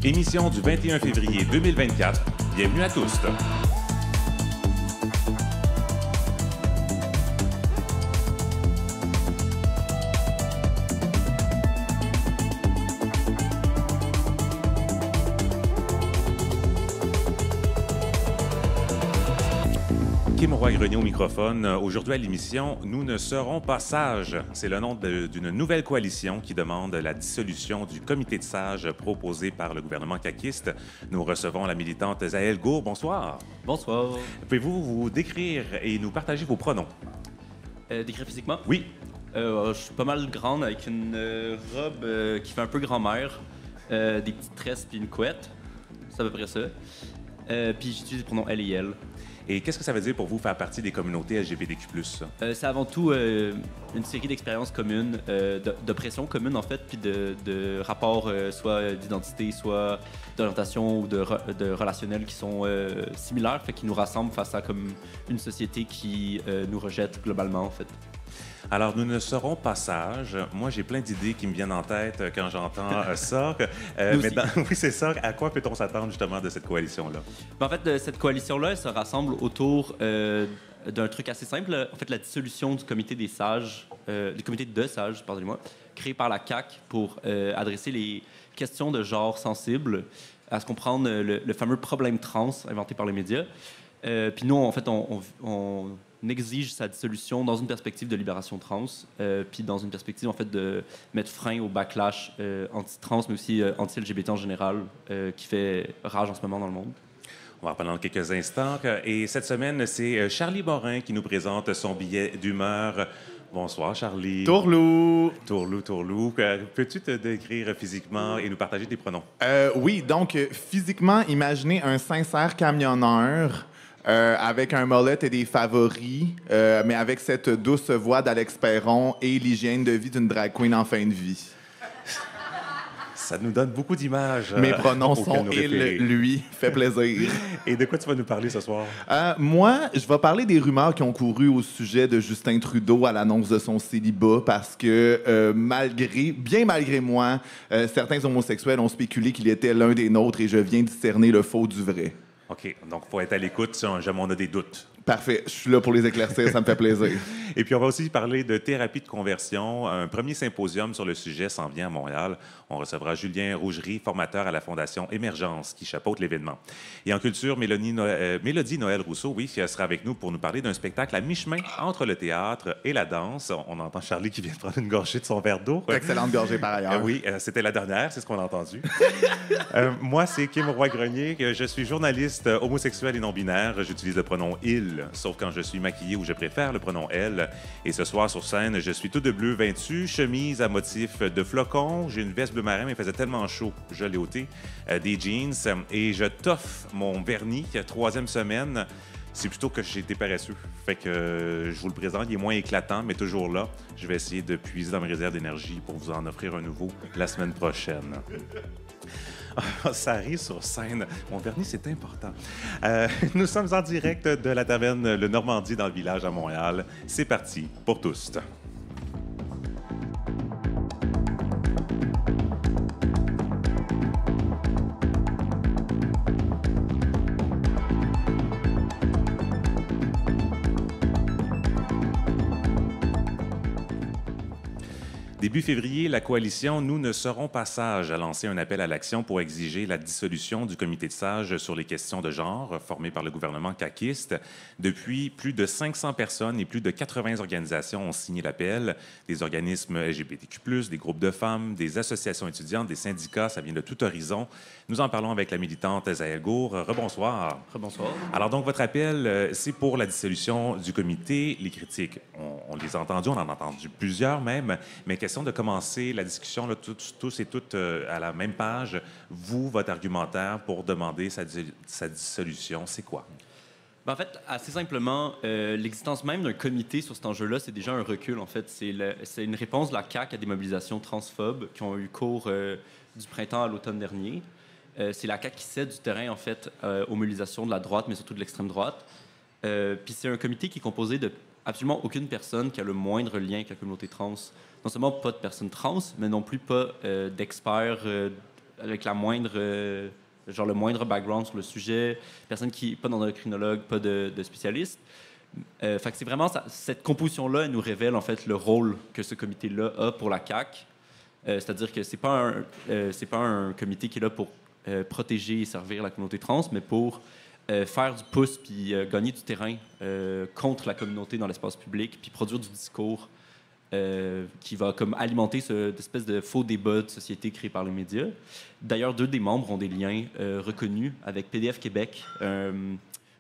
Émission du 21 février 2024. Bienvenue à tous. Kim Roy-Grenier au microphone. Aujourd'hui à l'émission, nous ne serons pas sages. C'est le nom d'une nouvelle coalition qui demande la dissolution du comité de sages proposé par le gouvernement caquiste. Nous recevons la militante Zaël Gour. Bonsoir. Bonsoir. Pouvez-vous vous décrire et nous partager vos pronoms? Décrire physiquement? Oui. Je suis pas mal grande avec une robe qui fait un peu grand-mère, des petites tresses puis une couette. C'est à peu près ça. Puis j'utilise les pronoms elle et elle. Et qu'est-ce que ça veut dire pour vous faire partie des communautés LGBTQ+? C'est avant tout une série d'expériences communes, d'oppressions communes en fait, puis de rapports soit d'identité, soit d'orientation ou de relationnels qui sont similaires, fait qui nous rassemblent face à comme une société qui nous rejette globalement en fait. Alors, nous ne serons pas sages. Moi, j'ai plein d'idées qui me viennent en tête quand j'entends ça. Oui, c'est ça. À quoi peut-on s'attendre justement de cette coalition-là? En fait, cette coalition-là, elle se rassemble autour d'un truc assez simple. En fait, la dissolution du comité des sages, du comité de sages, pardonnez-moi, créé par la CAQ pour adresser les questions de genre sensibles, à se comprendre le fameux problème trans inventé par les médias. Puis nous, en fait, on exige sa dissolution dans une perspective de libération trans, puis dans une perspective en fait de mettre frein au backlash anti-trans, mais aussi anti-LGBT en général, qui fait rage en ce moment dans le monde. On va en parler dans quelques instants. Et cette semaine, c'est Charlie Morin qui nous présente son billet d'humeur. Bonsoir, Charlie. Tourlou. Tourlou. Peux-tu te décrire physiquement et nous partager tes pronoms? Oui, donc physiquement, imaginez un sincère camionneur avec un mollet et des favoris, mais avec cette douce voix d'Alex Perron et l'hygiène de vie d'une drag queen en fin de vie. Ça nous donne beaucoup d'images. Mes pronoms sont nous il, référer. lui. Fait plaisir. Et de quoi tu vas nous parler ce soir? Moi, je vais parler des rumeurs qui ont couru au sujet de Justin Trudeau à l'annonce de son célibat parce que, bien malgré moi, certains homosexuels ont spéculé qu'il était l'un des nôtres et je viens discerner le faux du vrai. OK. Donc, il faut être à l'écoute si jamais on a des doutes. Parfait. Je suis là pour les éclaircir. Ça me fait plaisir. Et puis, on va aussi parler de thérapie de conversion. Un premier symposium sur le sujet s'en vient à Montréal. On recevra Julien Rougerie, formateur à la Fondation Émergence, qui chapeaute l'événement. Et en culture, Mélodie Noël Rousseau, oui, qui sera avec nous pour nous parler d'un spectacle à mi-chemin entre le théâtre et la danse. On entend Charlie qui vient de prendre une gorgée de son verre d'eau. Excellente gorgée par ailleurs. Oui, c'était la dernière, c'est ce qu'on a entendu. Moi, c'est Kim Roy-Grenier. Je suis journaliste homosexuel et non-binaire. J'utilise le pronom « il », sauf quand je suis maquillé ou je préfère le pronom « elle ». Et ce soir, sur scène, je suis tout de bleu vêtu, chemise à motif de flocons. J'ai une veste bleu marin, mais il faisait tellement chaud, je l'ai ôté. Des jeans. Et je toffe mon vernis, 3e semaine. C'est plutôt que j'ai été paresseux. Fait que je vous le présente, il est moins éclatant, mais toujours là. Je vais essayer de puiser dans mes réserves d'énergie pour vous en offrir un nouveau la semaine prochaine. Ça arrive sur scène. Mon vernis, c'est important. Nous sommes en direct de la taverne Le Normandie dans le village à Montréal. C'est parti pour tous. Début février, la coalition Nous ne serons pas sages a lancé un appel à l'action pour exiger la dissolution du comité de sages sur les questions de genre formé par le gouvernement caquiste. Depuis, plus de 500 personnes et plus de 80 organisations ont signé l'appel. Des organismes LGBTQ+, des groupes de femmes, des associations étudiantes, des syndicats, ça vient de tout horizon. Nous en parlons avec la militante Zaël Gour. Rebonsoir. Rebonsoir. Alors donc, votre appel, c'est pour la dissolution du comité. Les critiques, on les a entendues, on en a entendu plusieurs même, mais question de commencer la discussion là, tous et toutes à la même page. Vous, votre argumentaire pour demander sa dissolution, c'est quoi? En fait, assez simplement, l'existence même d'un comité sur cet enjeu-là, c'est déjà un recul. En fait, c'est une réponse de la CAQ à des mobilisations transphobes qui ont eu cours du printemps à l'automne dernier. C'est la CAQ qui cède du terrain, en fait, aux mobilisations de la droite, mais surtout de l'extrême droite. Puis c'est un comité qui est composé de absolument aucune personne qui a le moindre lien avec la communauté trans. Non seulement pas de personnes trans, mais non plus pas d'experts avec la moindre, genre le moindre background sur le sujet, personne qui pas d'endocrinologue, pas de spécialiste. Fait que c'est vraiment cette composition-là, elle nous révèle en fait le rôle que ce comité-là a pour la CAQ. C'est-à-dire que c'est pas un comité qui est là pour protéger et servir la communauté trans, mais pour faire du pouce puis gagner du terrain contre la communauté dans l'espace public, puis produire du discours qui va comme alimenter cette espèce de faux débat de société créé par les médias. D'ailleurs, 2 des membres ont des liens reconnus avec PDF Québec, une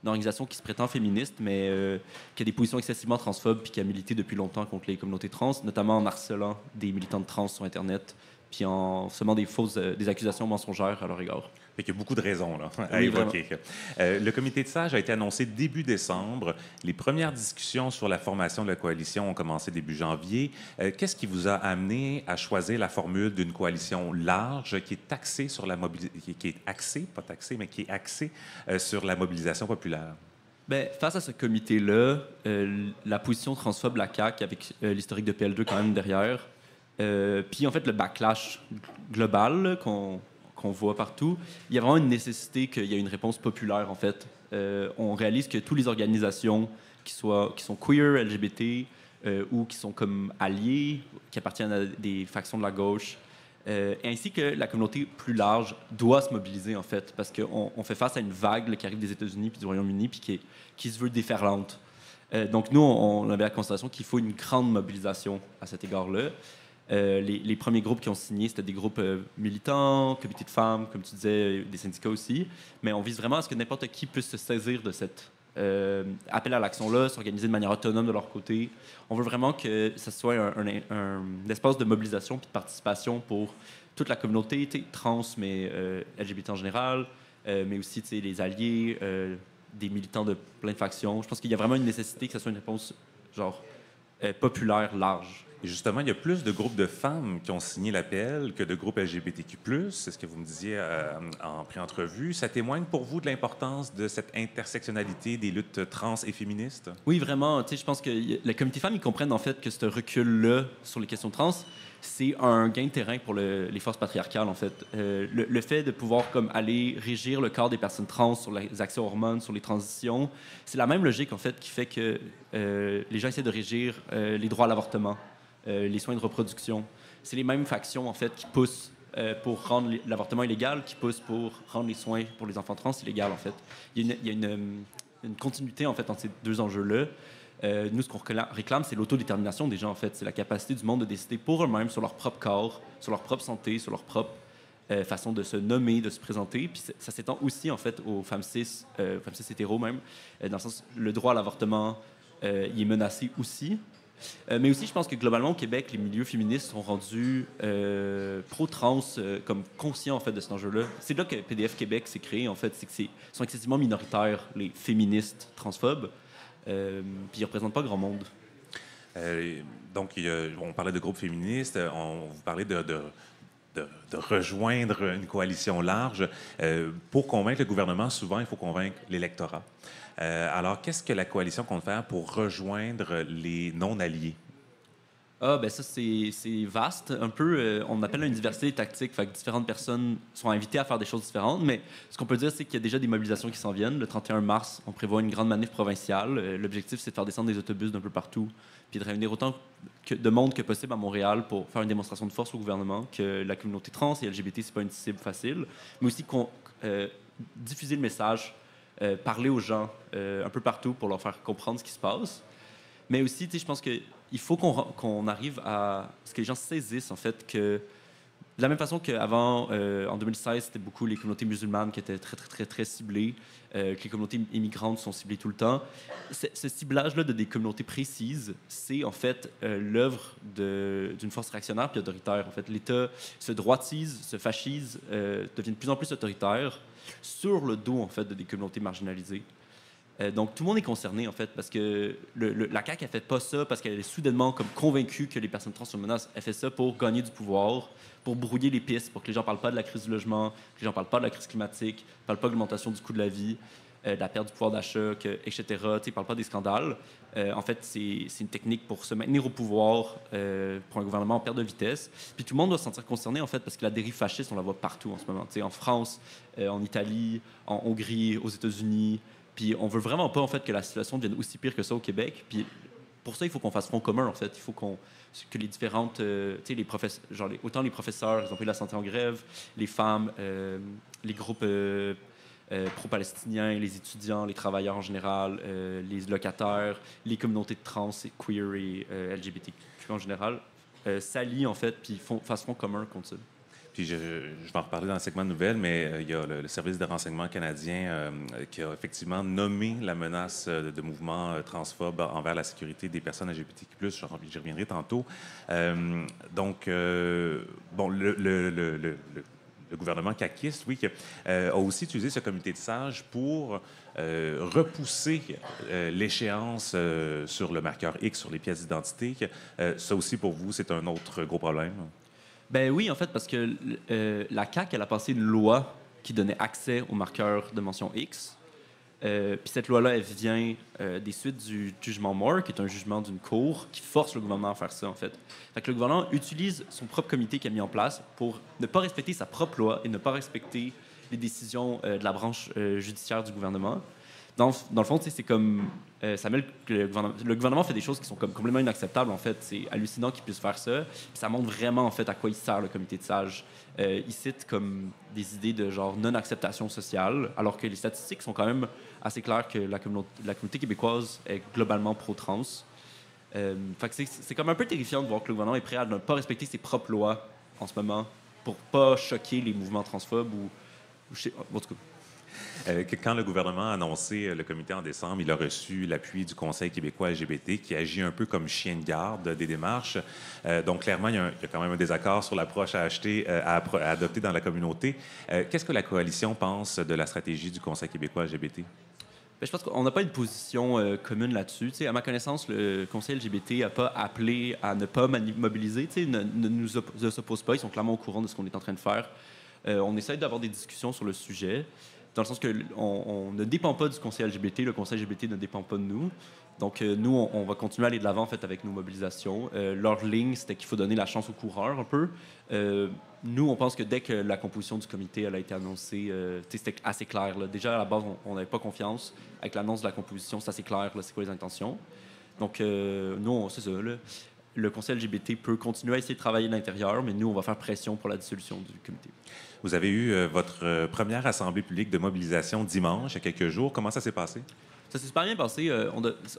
organisation qui se prétend féministe, mais qui a des positions excessivement transphobes puis qui a milité depuis longtemps contre les communautés trans, notamment en harcelant des militantes trans sur Internet puis en semant des accusations mensongères à leur égard. Fait qu'il y a beaucoup de raisons là, à Oui, évoquer. Le comité de sages a été annoncé début décembre. Les premières discussions sur la formation de la coalition ont commencé début janvier. Qu'est-ce qui vous a amené à choisir la formule d'une coalition large qui est axée sur la qui est axée, pas taxée, mais qui est axée sur la mobilisation populaire? Bien, face à ce comité-là, la position transphobe de la CAQ, avec l'historique de PL2 quand même derrière, puis en fait le backlash global là, qu'on voit partout, il y a vraiment une nécessité qu'il y ait une réponse populaire, en fait. On réalise que toutes les organisations qui sont queer, LGBT, ou qui sont comme alliées, qui appartiennent à des factions de la gauche, ainsi que la communauté plus large doit se mobiliser, en fait, parce qu'on fait face à une vague là, qui arrive des États-Unis puis du Royaume-Uni, puis qui se veut déferlante. Donc nous, on avait la constatation qu'il faut une grande mobilisation à cet égard-là. Les premiers groupes qui ont signé, c'était des groupes militants, comités de femmes, comme tu disais, des syndicats aussi. Mais on vise vraiment à ce que n'importe qui puisse se saisir de cet appel à l'action-là, s'organiser de manière autonome de leur côté. On veut vraiment que ce soit un espace de mobilisation puis de participation pour toute la communauté trans, mais LGBT en général, mais aussi les alliés, des militants de plein de factions. Je pense qu'il y a vraiment une nécessité que ce soit une réponse genre populaire, large. Et justement, il y a plus de groupes de femmes qui ont signé l'appel que de groupes LGBTQ+. C'est ce que vous me disiez en pré-entrevue. Ça témoigne pour vous de l'importance de cette intersectionnalité des luttes trans et féministes? Oui, vraiment. Je pense que la communauté femmes, ils comprennent en fait que ce recul-là sur les questions trans, c'est un gain de terrain pour les forces patriarcales, en fait. Le fait de pouvoir comme, aller régir le corps des personnes trans sur les accès aux hormones, sur les transitions, c'est la même logique, en fait, qui fait que les gens essaient de régir les droits à l'avortement, les soins de reproduction. C'est les mêmes factions, en fait, qui poussent pour rendre l'avortement illégal, qui poussent pour rendre les soins pour les enfants trans illégal, en fait. Il y a une continuité, en fait, entre ces 2 enjeux-là. Nous, ce qu'on réclame, c'est l'autodétermination des gens, en fait. C'est la capacité du monde de décider pour eux-mêmes sur leur propre corps, sur leur propre santé, sur leur propre façon de se nommer, de se présenter. Puis ça s'étend aussi, en fait, aux femmes cis hétéros même, dans le sens, le droit à l'avortement, il est menacé aussi. Mais aussi, je pense que globalement, au Québec, les milieux féministes sont rendus pro-trans, comme conscients, en fait, de cet enjeu-là. C'est là que PDF Québec s'est créé, en fait. C'est qu'ils sont excessivement minoritaires, les féministes transphobes. Puis ils ne représentent pas grand monde. Donc, on parlait de groupes féministes, vous parlait de rejoindre une coalition large. Pour convaincre le gouvernement, souvent, il faut convaincre l'électorat. Alors, qu'est-ce que la coalition compte faire pour rejoindre les non-alliés? Ah, ben ça, c'est vaste. Un peu, on appelle une diversité tactique. Fait que différentes personnes sont invitées à faire des choses différentes. Mais ce qu'on peut dire, c'est qu'il y a déjà des mobilisations qui s'en viennent. Le 31 mars, on prévoit une grande manif provinciale. L'objectif, c'est de faire descendre des autobus d'un peu partout, puis de réunir autant de monde que possible à Montréal pour faire une démonstration de force au gouvernement, que la communauté trans et LGBT, c'est pas une cible facile. Mais aussi diffuser le message, parler aux gens un peu partout pour leur faire comprendre ce qui se passe. Mais aussi, je pense qu'il faut qu'on arrive à ce que les gens saisissent, en fait, que de la même façon qu'avant, en 2016, c'était beaucoup les communautés musulmanes qui étaient très, très, très, très ciblées, que les communautés immigrantes sont ciblées tout le temps. Ce ciblage-là de des communautés précises, c'est en fait l'œuvre d'une force réactionnaire puis autoritaire. En fait, l'État se droitise, se fascise, devient de plus en plus autoritaire sur le dos, en fait, de des communautés marginalisées. Donc, tout le monde est concerné, en fait, parce que la CAQ, elle fait pas ça parce qu'elle est soudainement comme convaincue que les personnes trans sont menaces. Elle fait ça pour gagner du pouvoir, pour brouiller les pistes, pour que les gens parlent pas de la crise du logement, que les gens parlent pas de la crise climatique, parlent pas de l'augmentation du coût de la vie. de la perte du pouvoir d'achat, etc. Tu sais, ils parlent pas des scandales. En fait, c'est une technique pour se maintenir au pouvoir pour un gouvernement en perte de vitesse. Puis tout le monde doit se sentir concerné, en fait, parce que la dérive fasciste, on la voit partout en ce moment. Tu sais, en France, en Italie, en Hongrie, aux États-Unis. Puis on veut vraiment pas, en fait, que la situation devienne aussi pire que ça au Québec. Puis pour ça, il faut qu'on fasse front commun, en fait. Il faut que les différentes... tu sais, autant les professeurs, ils ont pris la santé en grève, les femmes, les groupes pro-palestiniens, les étudiants, les travailleurs en général, les locataires, les communautés de trans et queer et LGBTQ en général, s'allient, en fait, puis fassent front commun contre ça. Puis je vais en reparler dans le segment de nouvelles, mais il y a le service de renseignement canadien qui a effectivement nommé la menace de mouvements transphobes envers la sécurité des personnes LGBTQ+. J'y reviendrai tantôt. Donc, bon, le gouvernement caquiste, oui, a aussi utilisé ce comité de sages pour repousser l'échéance sur le marqueur X, sur les pièces d'identité. Ça aussi, pour vous, c'est un autre gros problème? Ben oui, en fait, parce que la CAQ, elle a passé une loi qui donnait accès au marqueur de mention X. Puis cette loi-là, elle vient des suites du jugement Moore, qui est un jugement d'une cour qui force le gouvernement à faire ça, en fait. Fait que le gouvernement utilise son propre comité qu'il a mis en place pour ne pas respecter sa propre loi et ne pas respecter les décisions de la branche judiciaire du gouvernement. Dans le fond, c'est comme... ça met le gouvernement fait des choses qui sont comme complètement inacceptables, en fait. C'est hallucinant qu'il puisse faire ça. Puis ça montre vraiment, en fait, à quoi il sert, le comité de sages. Il cite comme des idées de genre non-acceptation sociale, alors que les statistiques sont quand même assez claires que la communauté québécoise est globalement pro-trans. Fait que c'est comme un peu terrifiant de voir que le gouvernement est prêt à ne pas respecter ses propres lois en ce moment pour pas choquer les mouvements transphobes ou en tout cas. Quand le gouvernement a annoncé le comité en décembre, il a reçu l'appui du Conseil québécois LGBT qui agit un peu comme chien de garde des démarches. Donc, clairement, il y a quand même un désaccord sur l'approche à adopter dans la communauté. Qu'est-ce que la coalition pense de la stratégie du Conseil québécois LGBT? Ben, je pense qu'on n'a pas une position commune là-dessus. T'sais, à ma connaissance, le Conseil LGBT n'a pas appelé à ne pas mobiliser, ne nous s'oppose pas. Ils sont clairement au courant de ce qu'on est en train de faire. On essaie d'avoir des discussions sur le sujet, dans le sens qu'on ne dépend pas du Conseil LGBT. Le Conseil LGBT ne dépend pas de nous. Donc, nous, on va continuer à aller de l'avant en fait, avec nos mobilisations. Leur ligne, c'était qu'il faut donner la chance aux coureurs un peu. Nous, on pense que dès que la composition du comité elle a été annoncée, c'était assez clair. Là. Déjà, à la base, on n'avait pas confiance. Avec l'annonce de la composition, c'est assez clair, là, c'est quoi les intentions. Donc, nous, c'est ça. Là. Le Conseil LGBT peut continuer à essayer de travailler à l'intérieur, mais nous, on va faire pression pour la dissolution du comité. Vous avez eu votre première assemblée publique de mobilisation dimanche, il y a quelques jours. Comment ça s'est passé? Ça s'est super bien passé.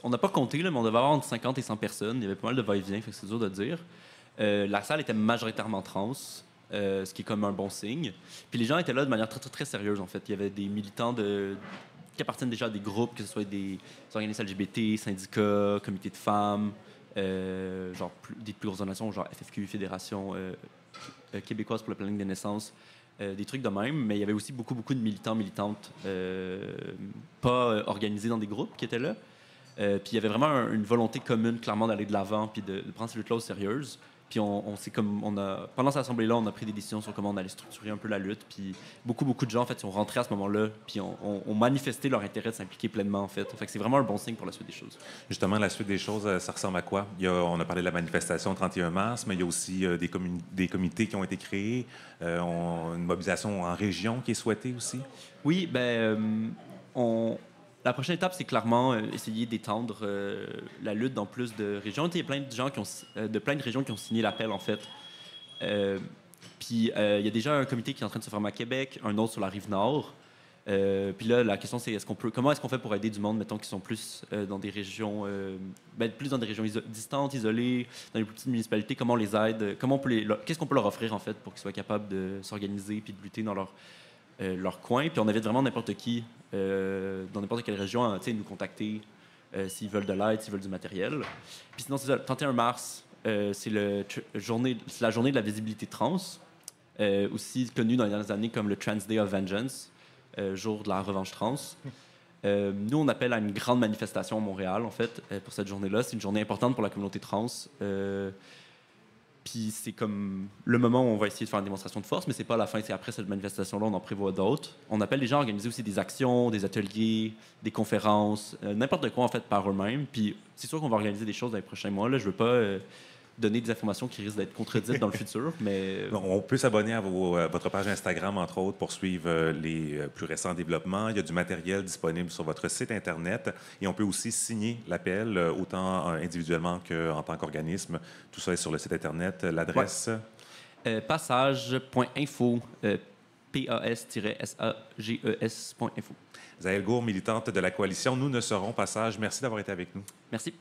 On n'a pas compté, là, mais on devait avoir entre 50 et 100 personnes. Il y avait pas mal de va-et-vient, fait que c'est dur de dire. La salle était majoritairement trans, ce qui est comme un bon signe. Puis les gens étaient là de manière très, très, très sérieuse, en fait. Il y avait des militants qui appartiennent déjà à des groupes, que ce soit des organismes LGBT, syndicats, comités de femmes, des plus grosses organisations, genre FFQ, Fédération québécoise pour le planning des naissances, des trucs de même. Mais il y avait aussi beaucoup, beaucoup de militants, militantes pas organisés dans des groupes qui étaient là. Puis il y avait vraiment une volonté commune, clairement, d'aller de l'avant puis de prendre ces luttes-là au sérieux. Puis pendant cette assemblée-là, on a pris des décisions sur comment on allait structurer un peu la lutte. Puis beaucoup de gens, en fait, sont rentrés à ce moment-là, puis ont manifesté leur intérêt de s'impliquer pleinement, en fait. Fait que c'est vraiment un bon signe pour la suite des choses. Justement, la suite des choses, ça ressemble à quoi? On a parlé de la manifestation le 31 mars, mais il y a aussi des comités qui ont été créés, une mobilisation en région qui est souhaitée aussi? Oui, la prochaine étape, c'est clairement essayer d'étendre la lutte dans plus de régions. Il y a plein de gens plein de régions qui ont signé l'appel, en fait. Puis il y a déjà un comité qui est en train de se former à Québec, un autre sur la Rive-Nord. Puis là, la question, c'est comment est-ce qu'on fait pour aider du monde, mettons, qui sont plus dans des régions, plus dans des régions distantes, isolées, dans les plus petites municipalités, comment on les aide, qu'est-ce qu'on peut leur offrir, en fait, pour qu'ils soient capables de s'organiser puis de lutter dans leur coin. Puis on invite vraiment n'importe qui, dans n'importe quelle région, à nous contacter s'ils veulent de l'aide, s'ils veulent du matériel. Puis sinon, c'est ça, le 31 mars, c'est la journée de la visibilité trans, aussi connue dans les dernières années comme le Trans Day of Vengeance, jour de la revanche trans. Nous, on appelle à une grande manifestation à Montréal, en fait, pour cette journée-là. C'est une journée importante pour la communauté trans. Puis c'est comme le moment où on va essayer de faire une démonstration de force, mais c'est pas la fin. C'est après cette manifestation-là, on en prévoit d'autres. On appelle les gens à organiser aussi des actions, des ateliers, des conférences, n'importe quoi en fait par eux-mêmes. Puis c'est sûr qu'on va organiser des choses dans les prochains mois. Là, je veux pas donner des informations qui risquent d'être contredites dans le futur, mais... On peut s'abonner à votre page Instagram, entre autres, pour suivre les plus récents développements. Il y a du matériel disponible sur votre site Internet et on peut aussi signer l'appel, autant individuellement qu'en tant qu'organisme. Tout ça est sur le site Internet. L'adresse? Passage.info, pas-sages.info. Zaël Gour, militante de la Coalition Nous ne serons pas sages. Merci d'avoir été avec nous. Merci.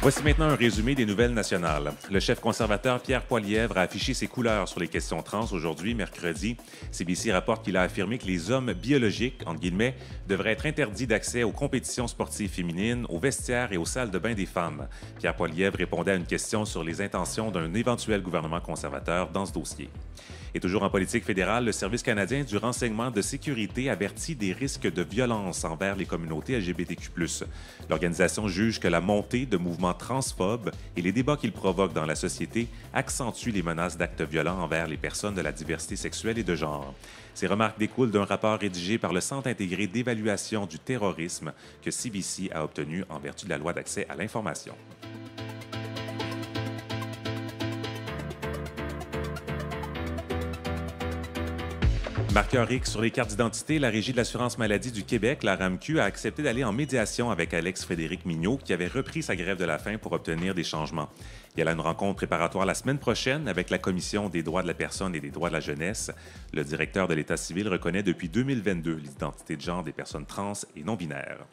Voici maintenant un résumé des nouvelles nationales. Le chef conservateur Pierre Poilievre a affiché ses couleurs sur les questions trans aujourd'hui, mercredi. CBC rapporte qu'il a affirmé que les hommes biologiques, entre guillemets, devraient être interdits d'accès aux compétitions sportives féminines, aux vestiaires et aux salles de bain des femmes. Pierre Poilievre répondait à une question sur les intentions d'un éventuel gouvernement conservateur dans ce dossier. Et toujours en politique fédérale, le Service canadien du renseignement de sécurité avertit des risques de violence envers les communautés LGBTQ+. L'organisation juge que la montée de mouvements transphobes et les débats qu'ils provoquent dans la société accentuent les menaces d'actes violents envers les personnes de la diversité sexuelle et de genre. Ces remarques découlent d'un rapport rédigé par le Centre intégré d'évaluation du terrorisme que CBC a obtenu en vertu de la loi d'accès à l'information. Marqueur X sur les cartes d'identité, la Régie de l'assurance maladie du Québec, la RAMQ, a accepté d'aller en médiation avec Alex-Frédéric Mignot, qui avait repris sa grève de la faim pour obtenir des changements. Il y a une rencontre préparatoire la semaine prochaine avec la Commission des droits de la personne et des droits de la jeunesse. Le directeur de l'État civil reconnaît depuis 2022 l'identité de genre des personnes trans et non-binaires.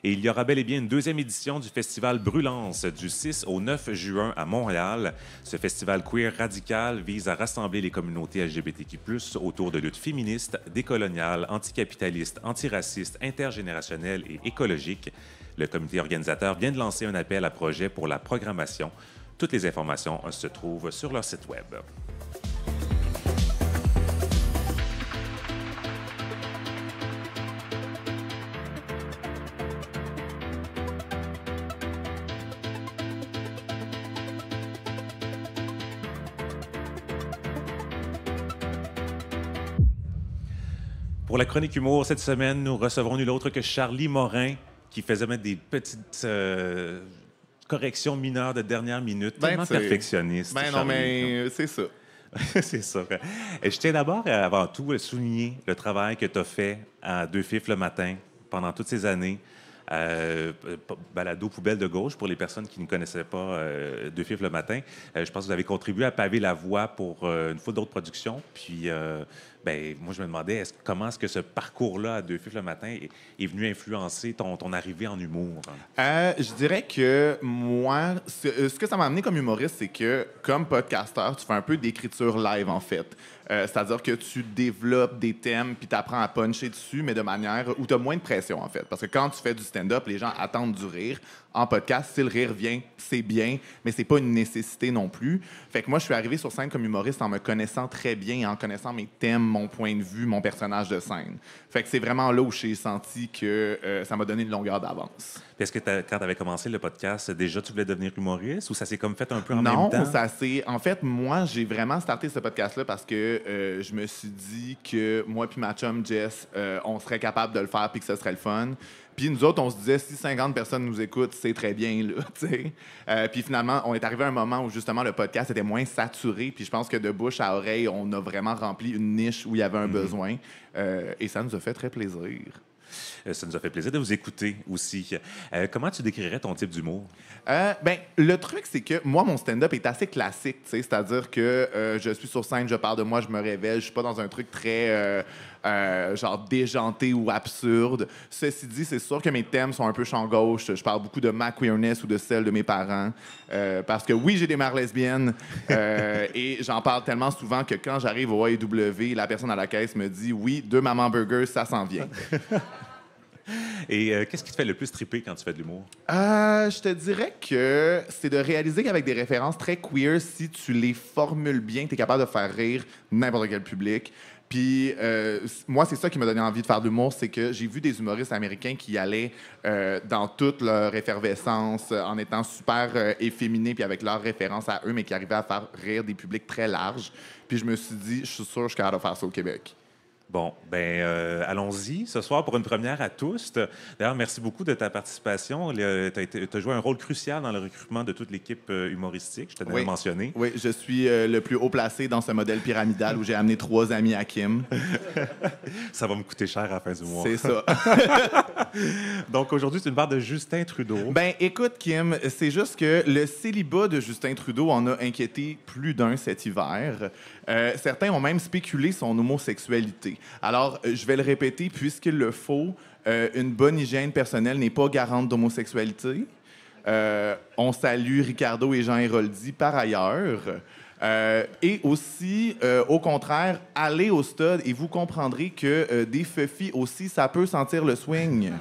Et il y aura bel et bien une deuxième édition du festival Brûlance du 6 au 9 juin à Montréal. Ce festival queer radical vise à rassembler les communautés LGBTQ+, autour de luttes féministes, décoloniales, anticapitalistes, antiracistes, intergénérationnelles et écologiques. Le comité organisateur vient de lancer un appel à projet pour la programmation. Toutes les informations se trouvent sur leur site Web. Pour la chronique humour, cette semaine, nous recevrons nul autre que Charlie Morin, qui faisait mettre des petites corrections mineures de dernière minute, tellement perfectionniste. Ben non, Charlie. mais c'est ça. C'est ça. Et je tiens d'abord, avant tout, à souligner le travail que tu as fait à Deux Fifs le matin pendant toutes ces années. Balado Poubelle de gauche, pour les personnes qui ne connaissaient pas Deux Fifs le matin. Je pense que vous avez contribué à paver la voie pour une foule d'autres productions. Puis, moi, je me demandais comment est-ce que ce parcours-là à Deux Fifs le matin est venu influencer ton arrivée en humour? Je dirais que moi, ce que ça m'a amené comme humoriste, c'est que, comme podcasteur, tu fais un peu d'écriture live, en fait. C'est-à-dire que tu développes des thèmes puis tu apprends à puncher dessus, mais de manière où tu as moins de pression, en fait. Parce que quand tu fais du stand-up, les gens attendent du rire. En podcast, si le rire vient, c'est bien, mais c'est pas une nécessité non plus. Fait que moi, je suis arrivé sur scène comme humoriste en me connaissant très bien et en connaissant mes thèmes, mon point de vue, mon personnage de scène. Fait que c'est vraiment là où j'ai senti que ça m'a donné une longueur d'avance. Puis est-ce que quand tu avais commencé le podcast, déjà tu voulais devenir humoriste ou ça s'est comme fait un peu en même temps? Non, ça s'est... En fait, moi, j'ai vraiment starté ce podcast-là parce que je me suis dit que moi puis ma chum Jess, on serait capable de le faire puis que ce serait le fun. Puis nous autres, on se disait, si 50 personnes nous écoutent, c'est très bien, là, tu sais. Puis finalement, on est arrivé à un moment où, justement, le podcast était moins saturé. Puis je pense que de bouche à oreille, on a vraiment rempli une niche où il y avait un besoin. Et ça nous a fait très plaisir. Ça nous a fait plaisir de vous écouter aussi. Comment tu décrirais ton type d'humour? Le truc, c'est que moi, mon stand-up est assez classique, tu sais, c'est-à-dire que je suis sur scène, je parle de moi, je me révèle, je suis pas dans un truc très genre déjanté ou absurde. Ceci dit, c'est sûr que mes thèmes sont un peu champ gauche. Je parle beaucoup de ma queerness ou de celle de mes parents, parce que oui, j'ai des mères lesbiennes et j'en parle tellement souvent que quand j'arrive au AEW, la personne à la caisse me dit « Oui, 2 mamans burgers, ça s'en vient ». Et qu'est-ce qui te fait le plus triper quand tu fais de l'humour? Je te dirais que c'est de réaliser qu'avec des références très queer, si tu les formules bien, tu es capable de faire rire n'importe quel public. Puis moi, c'est ça qui m'a donné envie de faire de l'humour, c'est que j'ai vu des humoristes américains qui allaient dans toute leur effervescence, en étant super efféminés, puis avec leurs références à eux, mais qui arrivaient à faire rire des publics très larges. Puis je me suis dit, je suis sûr que je suis capable de faire ça au Québec. Bon, ben allons-y ce soir pour une première à tous. D'ailleurs, merci beaucoup de ta participation. Tu as joué un rôle crucial dans le recrutement de toute l'équipe humoristique, je t'ai déjà mentionné. Oui, je suis le plus haut placé dans ce modèle pyramidal où j'ai amené 3 amis à Kim. Ça va me coûter cher à la fin du mois. C'est ça. Donc aujourd'hui, tu nous parles de Justin Trudeau. Ben écoute, Kim, c'est juste que le célibat de Justin Trudeau en a inquiété plus d'un cet hiver. Certains ont même spéculé son homosexualité. Alors, je vais le répéter, puisqu'il le faut, une bonne hygiène personnelle n'est pas garante d'homosexualité. On salue Ricardo et Jean Héroldi par ailleurs. Et aussi, au contraire, allez au stud et vous comprendrez que des feufis aussi, ça peut sentir le swing.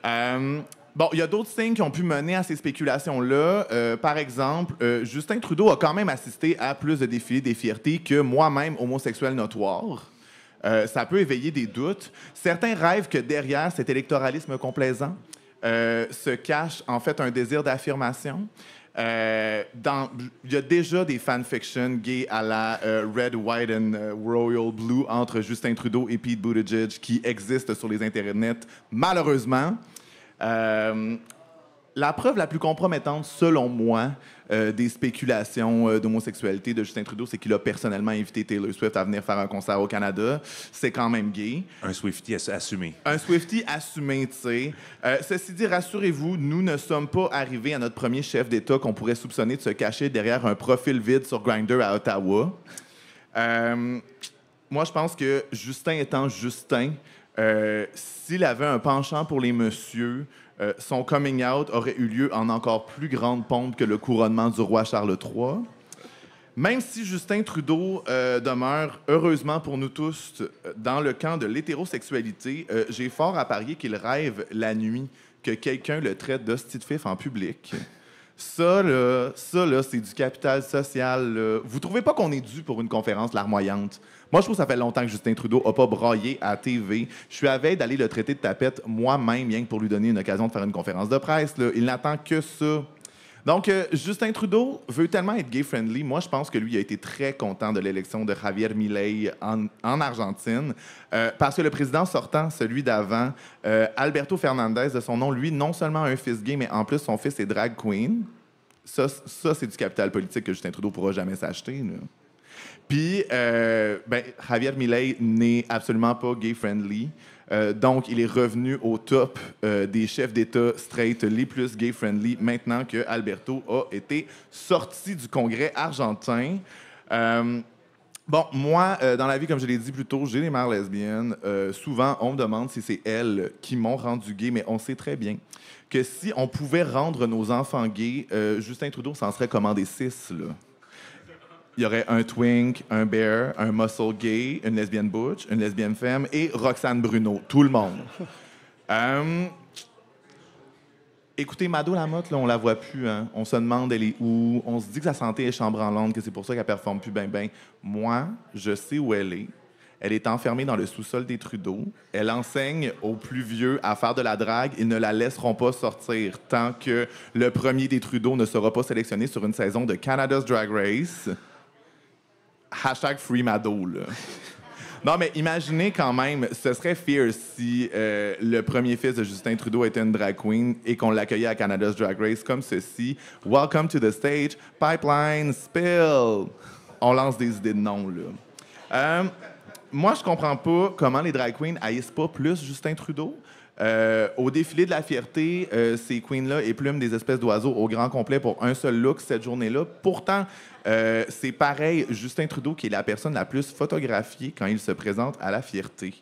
Bon, il y a d'autres signes qui ont pu mener à ces spéculations-là. Par exemple, Justin Trudeau a quand même assisté à plus de défilés des fiertés que moi-même, homosexuel notoire. Ça peut éveiller des doutes. Certains rêvent que derrière cet électoralisme complaisant se cache en fait un désir d'affirmation. Il y a déjà des fanfictions gays à la Red, White and Royal Blue entre Justin Trudeau et Pete Buttigieg qui existent sur les internets, malheureusement. La preuve la plus compromettante, selon moi, des spéculations d'homosexualité de Justin Trudeau, c'est qu'il a personnellement invité Taylor Swift à venir faire un concert au Canada. C'est quand même gay. Un Swiftie assumé. Un Swiftie assumé, tu sais. Ceci dit, rassurez-vous, nous ne sommes pas arrivés à notre premier chef d'État qu'on pourrait soupçonner de se cacher derrière un profil vide sur Grindr à Ottawa. Moi, je pense que Justin étant Justin, s'il avait un penchant pour les messieurs, son coming out aurait eu lieu en encore plus grande pompe que le couronnement du roi Charles III. Même si Justin Trudeau demeure, heureusement pour nous tous, dans le camp de l'hétérosexualité, j'ai fort à parier qu'il rêve la nuit que quelqu'un le traite d'hostie de fif en public. Ça, là, c'est du capital social. Là. Vous trouvez pas qu'on est dû pour une conférence larmoyante? Moi, je trouve que ça fait longtemps que Justin Trudeau n'a pas braillé à TV. Je suis à veille d'aller le traiter de tapette moi-même, rien que pour lui donner une occasion de faire une conférence de presse. Là. Il n'attend que ça. Donc, Justin Trudeau veut tellement être gay-friendly. Moi, je pense que lui a été très content de l'élection de Javier Milei en Argentine parce que le président sortant, celui d'avant, Alberto Fernandez, de son nom, lui, non seulement a un fils gay, mais en plus, son fils est drag queen. Ça c'est du capital politique que Justin Trudeau ne pourra jamais s'acheter. Là. Puis, Javier Milei n'est absolument pas gay-friendly. Donc, il est revenu au top des chefs d'État straight les plus gay-friendly maintenant que Alberto a été sorti du Congrès argentin. Bon, moi, dans la vie, comme je l'ai dit plus tôt, j'ai des mères lesbiennes. Souvent, on me demande si c'est elles qui m'ont rendu gay, mais on sait très bien que si on pouvait rendre nos enfants gays, Justin Trudeau s'en serait commandé 6, là. Il y aurait un twink, un bear, un muscle gay, une lesbienne butch, une lesbienne femme et Roxane Bruno. Tout le monde. Écoutez, Mado Lamotte, là, on la voit plus. Hein? On se demande elle est où. On se dit que sa santé est chambranlante, que c'est pour ça qu'elle performe plus ben. Moi, je sais où elle est. Elle est enfermée dans le sous-sol des Trudeau. Elle enseigne aux plus vieux à faire de la drague. Ils ne la laisseront pas sortir tant que le premier des Trudeau ne sera pas sélectionné sur une saison de Canada's Drag Race. #FreeMado, là. Non, mais imaginez quand même, ce serait fierce si le premier fils de Justin Trudeau était une drag queen et qu'on l'accueillait à Canada's Drag Race comme ceci. Welcome to the stage, Pipeline Spill. On lance des idées de noms, là. Moi, je comprends pas comment les drag queens haïssent pas plus Justin Trudeau. Au défilé de la fierté, ces queens-là éplument des espèces d'oiseaux au grand complet pour un seul look cette journée-là. Pourtant, c'est pareil, Justin Trudeau qui est la personne la plus photographiée quand il se présente à la fierté.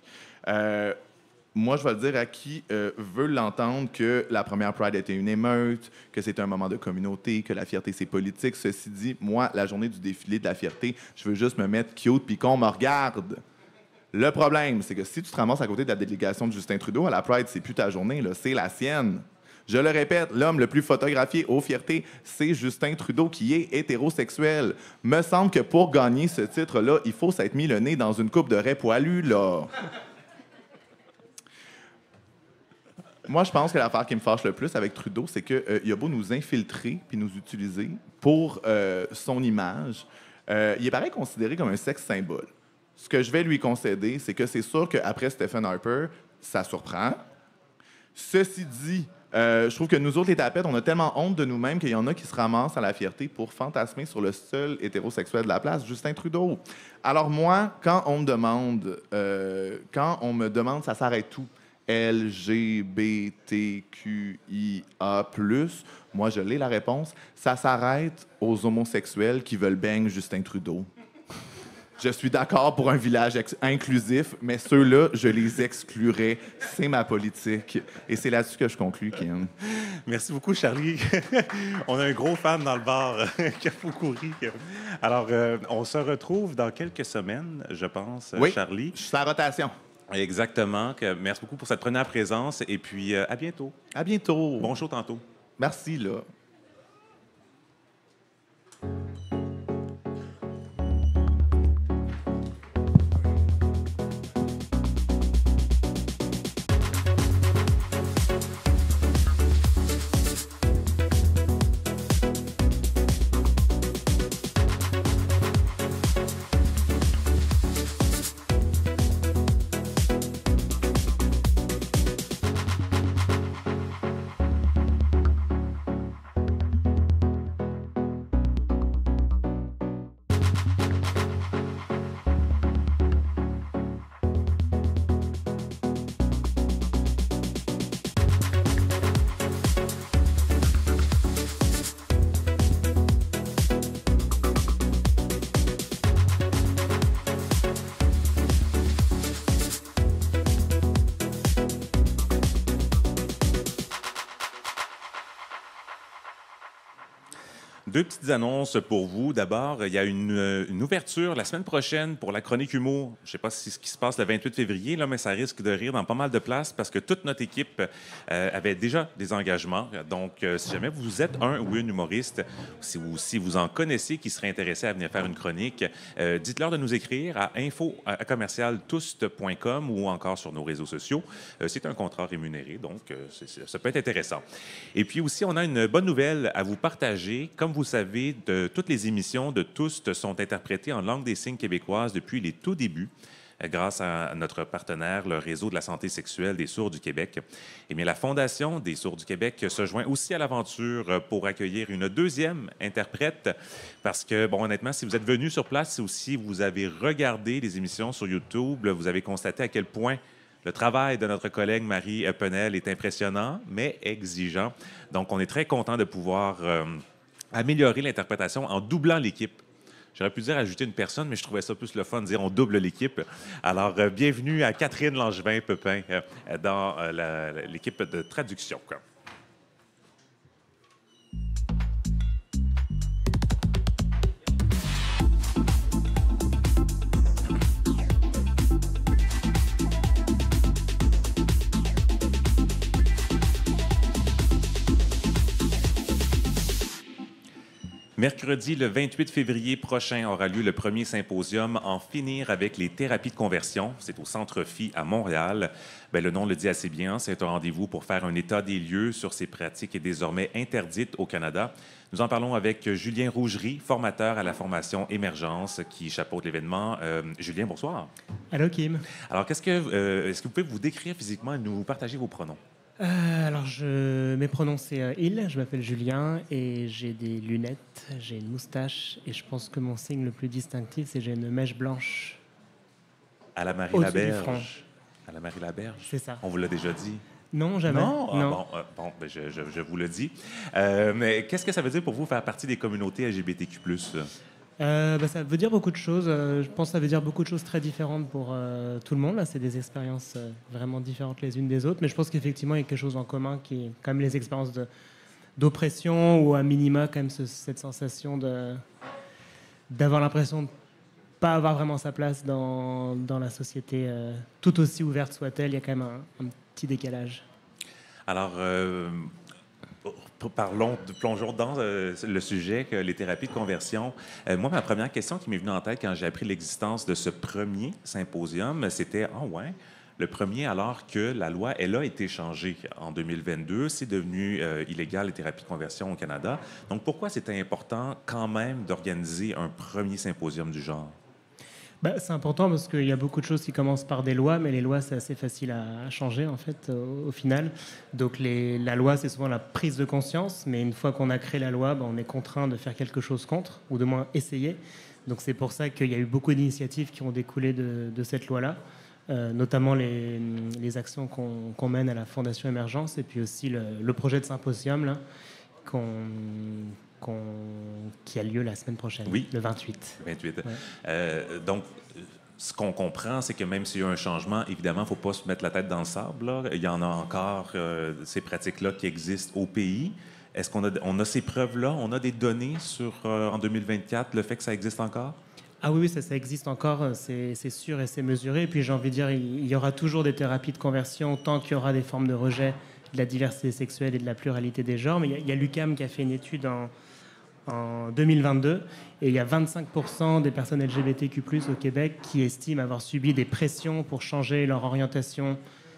Moi, je vais le dire à qui veut l'entendre que la première Pride était une émeute, que c'était un moment de communauté, que la fierté, c'est politique. Ceci dit, moi, la journée du défilé de la fierté, je veux juste me mettre cute puis qu'on me regarde. Le problème, c'est que si tu te ramasses à côté de la délégation de Justin Trudeau à la Pride, c'est plus ta journée, là, c'est la sienne. Je le répète, l'homme le plus photographié aux fiertés, c'est Justin Trudeau qui est hétérosexuel. Me semble que pour gagner ce titre-là, il faut s'être mis le nez dans une coupe de raie poilue, là. Moi, je pense que l'affaire qui me fâche le plus avec Trudeau, c'est qu'il a beau nous infiltrer puis nous utiliser pour son image, il est pareil considéré comme un sexe symbole. Ce que je vais lui concéder, c'est que c'est sûr qu'après Stephen Harper, ça surprend. Ceci dit, je trouve que nous autres, les tapettes, on a tellement honte de nous-mêmes qu'il y en a qui se ramassent à la fierté pour fantasmer sur le seul hétérosexuel de la place, Justin Trudeau. Alors moi, quand on me demande, ça s'arrête tout, LGBTQIA+, moi, je l'ai la réponse, ça s'arrête aux homosexuels qui veulent bang Justin Trudeau. Je suis d'accord pour un village inclusif, mais ceux-là, je les exclurais. C'est ma politique. Et c'est là-dessus que je conclus, Kim. Merci beaucoup, Charlie. On a un gros fan dans le bar qui a beaucoup ri. Alors, on se retrouve dans quelques semaines, je pense, oui, Charlie. Je suis à rotation. Exactement. Merci beaucoup pour cette première présence. Et puis, à bientôt. À bientôt. Bon show tantôt. Merci, là. Deux petites annonces pour vous. D'abord, il y a une ouverture la semaine prochaine pour la chronique humour. Je ne sais pas si ce qui se passe le 28 février, là, mais ça risque de rire dans pas mal de places parce que toute notre équipe avait déjà des engagements. Donc, si jamais vous êtes un ou une humoriste, ou si vous en connaissez qui serait intéressé à venir faire une chronique, dites-leur de nous écrire à info@commercialtoust.com ou encore sur nos réseaux sociaux. C'est un contrat rémunéré, donc ça peut être intéressant. Et puis aussi, on a une bonne nouvelle à vous partager. Comme vous savez, toutes les émissions de Toust sont interprétées en langue des signes québécoise depuis les tout débuts, grâce à notre partenaire, le Réseau de la santé sexuelle des sourds du Québec. Eh bien, la Fondation des sourds du Québec se joint aussi à l'aventure pour accueillir une deuxième interprète, parce que, bon, honnêtement, si vous êtes venu sur place, si aussi vous avez regardé les émissions sur YouTube, vous avez constaté à quel point le travail de notre collègue Marie Penel est impressionnant, mais exigeant. Donc, on est très content de pouvoir améliorer l'interprétation en doublant l'équipe. J'aurais pu dire ajouter une personne, mais je trouvais ça plus le fun de dire on double l'équipe. Alors, bienvenue à Catherine Langevin-Pepin dans l'équipe de traduction, quoi. Mercredi, le 28 février prochain, aura lieu le premier symposium En finir avec les thérapies de conversion. C'est au Centre Phi à Montréal. Bien, le nom le dit assez bien. C'est un rendez-vous pour faire un état des lieux sur ces pratiques et désormais interdites au Canada. Nous en parlons avec Julien Rougerie, formateur à la formation Émergence, qui chapeaute l'événement. Julien, bonsoir. Allô, Kim. Alors, est-ce que vous pouvez vous décrire physiquement et nous partager vos pronoms? Mes pronoms, c'est il. Je m'appelle Julien et j'ai des lunettes, j'ai une moustache et je pense que mon signe le plus distinctif, c'est que j'ai une mèche blanche. À la Marie au-dessus du Laberge. front. À la Marie Laberge. C'est ça. On vous l'a déjà dit. Non, jamais. Non? Non. Bon, ben je vous le dis. Mais qu'est-ce que ça veut dire pour vous faire partie des communautés LGBTQ+. Ça veut dire beaucoup de choses. Je pense que ça veut dire beaucoup de choses très différentes pour tout le monde. Là, c'est des expériences vraiment différentes les unes des autres. Mais je pense qu'effectivement, il y a quelque chose en commun qui est quand même les expériences d'oppression ou à minima, quand même cette sensation d'avoir l'impression de ne pas avoir vraiment sa place dans la société. Tout aussi ouverte soit-elle, il y a quand même un petit décalage. Alors, Plongeons dans le sujet, que les thérapies de conversion. Moi, ma première question qui m'est venue en tête quand j'ai appris l'existence de ce premier symposium, c'était, ah ouais, le premier alors que la loi, elle a été changée en 2022. C'est devenu illégal, les thérapies de conversion au Canada. Donc, pourquoi c'était important quand même d'organiser un premier symposium du genre? C'est important parce qu'il y a beaucoup de choses qui commencent par des lois, mais les lois, c'est assez facile à changer, en fait, au final. Donc, la loi, c'est souvent la prise de conscience, mais une fois qu'on a créé la loi, on est contraint de faire quelque chose contre, ou de moins essayer. Donc, c'est pour ça qu'il y a eu beaucoup d'initiatives qui ont découlé de cette loi-là, notamment les actions qu'on mène à la Fondation Émergence, et puis aussi le projet de symposium, là, qui a lieu la semaine prochaine, oui. Le 28. 28. Ouais. Donc, ce qu'on comprend, c'est que même s'il y a un changement, évidemment, il ne faut pas se mettre la tête dans le sable. Là. Il y en a encore ces pratiques-là qui existent au pays. Est-ce qu'on a ces preuves-là? On a des données sur, en 2024, le fait que ça existe encore? Ah oui, ça existe encore, c'est sûr et c'est mesuré. Et puis j'ai envie de dire, il y aura toujours des thérapies de conversion tant qu'il y aura des formes de rejet de la diversité sexuelle et de la pluralité des genres. Mais il y a l'UQAM qui a fait une étude en 2022 et il y a 25% des personnes LGBTQ+ au Québec qui estiment avoir subi des pressions pour changer leur orientation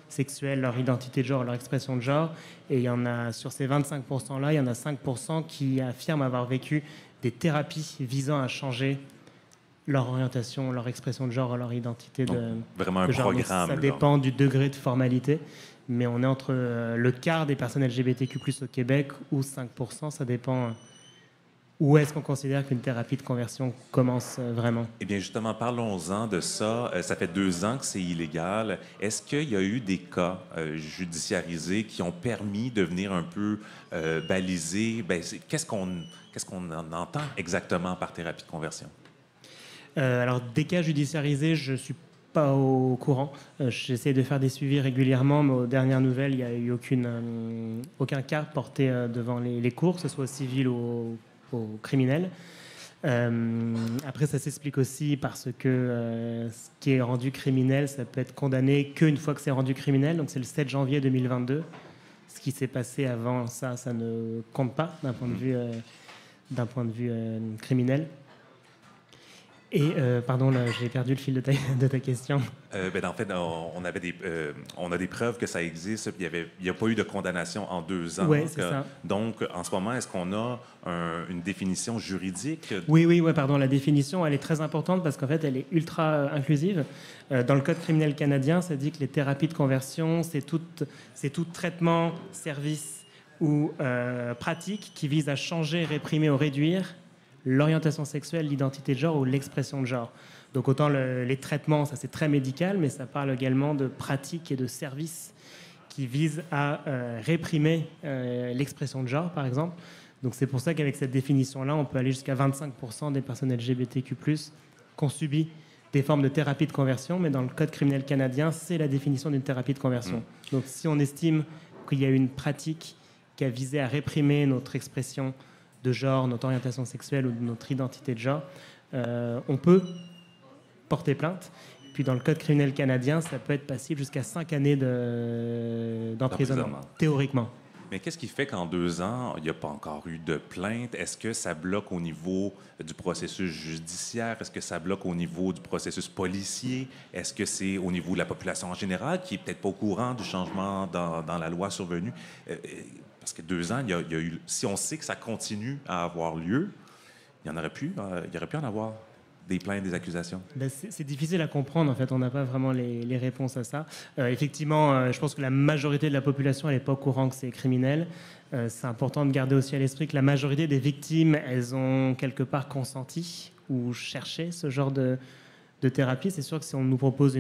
sexuelle, leur identité de genre, leur expression de genre. Et il y en a, sur ces 25%-là, il y en a 5% qui affirment avoir vécu des thérapies visant à changer leur orientation, leur expression de genre, leur identité de genre. Vraiment un programme. Ça dépend du degré de formalité, mais on est entre le quart des personnes LGBTQ+ au Québec ou 5%, ça dépend. Où est-ce qu'on considère qu'une thérapie de conversion commence vraiment? Eh bien, justement, parlons-en de ça. Ça fait 2 ans que c'est illégal. Est-ce qu'il y a eu des cas judiciarisés qui ont permis de venir un peu baliser? Qu'est-ce qu'on en entend exactement par thérapie de conversion? Alors, des cas judiciarisés, je ne suis pas au courant. J'essaie de faire des suivis régulièrement, mais aux dernières nouvelles, il n'y a eu aucun cas porté devant les cours, que ce soit civil ou au criminel. Après, ça s'explique aussi parce que ce qui est rendu criminel, ça peut être condamné qu'une fois que c'est rendu criminel. Donc, c'est le 7 janvier 2022. Ce qui s'est passé avant ça, ça ne compte pas d'un point de vue criminel. Et, pardon, là, j'ai perdu le fil de ta question. En fait, on a des preuves que ça existe. Il n'y a pas eu de condamnation en 2 ans. Oui, c'est ça. Donc, en ce moment, est-ce qu'on a une définition juridique? Oui, pardon. La définition, elle est très importante parce qu'en fait, elle est ultra inclusive. Dans le Code criminel canadien, ça dit que les thérapies de conversion, c'est tout traitement, service ou pratique qui vise à changer, réprimer ou réduire l'orientation sexuelle, l'identité de genre ou l'expression de genre. Donc autant les traitements, ça c'est très médical, mais ça parle également de pratiques et de services qui visent à réprimer l'expression de genre, par exemple. Donc c'est pour ça qu'avec cette définition-là, on peut aller jusqu'à 25% des personnes LGBTQ+, qui ont subi des formes de thérapie de conversion, mais dans le Code criminel canadien, c'est la définition d'une thérapie de conversion. Donc si on estime qu'il y a une pratique qui a visé à réprimer notre expression de genre, notre orientation sexuelle ou notre identité de genre, on peut porter plainte. Puis dans le Code criminel canadien, ça peut être passible jusqu'à 5 années d'emprisonnement, théoriquement. Mais qu'est-ce qui fait qu'en 2 ans, il n'y a pas encore eu de plainte? Est-ce que ça bloque au niveau du processus judiciaire? Est-ce que ça bloque au niveau du processus policier? Est-ce que c'est au niveau de la population en général qui n'est peut-être pas au courant du changement dans la loi survenue? Parce que 2 ans, il y a eu, si on sait que ça continue à avoir lieu, il y aurait pu en avoir des plaintes, des accusations. C'est difficile à comprendre, en fait. On n'a pas vraiment les réponses à ça. Effectivement, je pense que la majorité de la population, elle n'est pas au courant que c'est criminel. C'est important de garder aussi à l'esprit que la majorité des victimes, elles ont quelque part consenti ou cherché ce genre de thérapie. C'est sûr que si on nous propose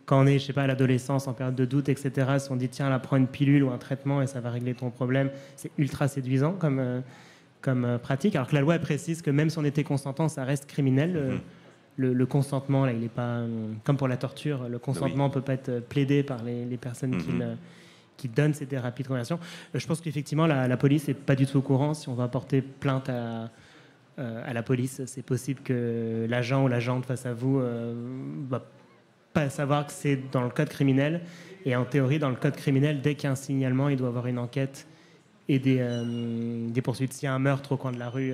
quand on est, je sais pas, à l'adolescence, en période de doute, etc., si on dit, tiens, là, prends une pilule ou un traitement et ça va régler ton problème, c'est ultra séduisant comme pratique. Alors que la loi précise que même si on était consentant, ça reste criminel. Le consentement, là, il n'est pas... comme pour la torture, le consentement ne peut pas être plaidé par les personnes qui donnent ces thérapies de conversion. Je pense qu'effectivement, la police n'est pas du tout au courant. Si on va porter plainte à la police, c'est possible que l'agent ou l'agente face à vous va pas savoir que c'est dans le code criminel. Et en théorie, dans le code criminel, dès qu'il y a un signalement, il doit y avoir une enquête et des poursuites. S'il y a un meurtre au coin de la rue,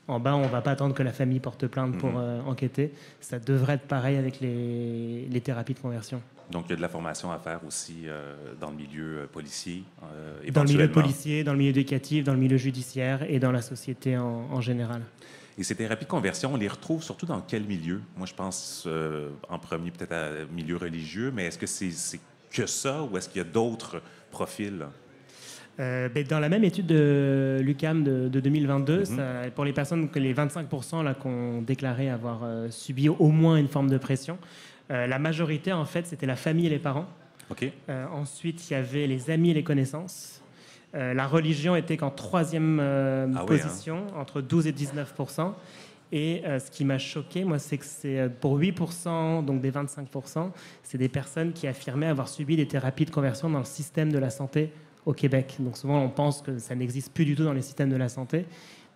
en bas, on ne va pas attendre que la famille porte plainte pour enquêter. Ça devrait être pareil avec les thérapies de conversion. Donc, il y a de la formation à faire aussi dans le milieu policier. Dans le milieu policier, dans le milieu éducatif, dans le milieu judiciaire et dans la société en général. Et ces thérapies de conversion, on les retrouve surtout dans quel milieu? Moi, je pense en premier peut-être à milieu religieux, mais est-ce que c'est que ça ou est-ce qu'il y a d'autres profils? Dans la même étude de l'UQAM de 2022, pour les personnes, les 25% là, qui ont déclaré avoir subi au moins une forme de pression, la majorité, en fait, c'était la famille et les parents. OK. Ensuite, il y avait les amis et les connaissances. La religion était qu'en troisième position, entre 12 et 19%. Et ce qui m'a choqué, moi, c'est que c'est pour 8%, donc des 25%, c'est des personnes qui affirmaient avoir subi des thérapies de conversion dans le système de la santé au Québec. Donc souvent, on pense que ça n'existe plus du tout dans les systèmes de la santé,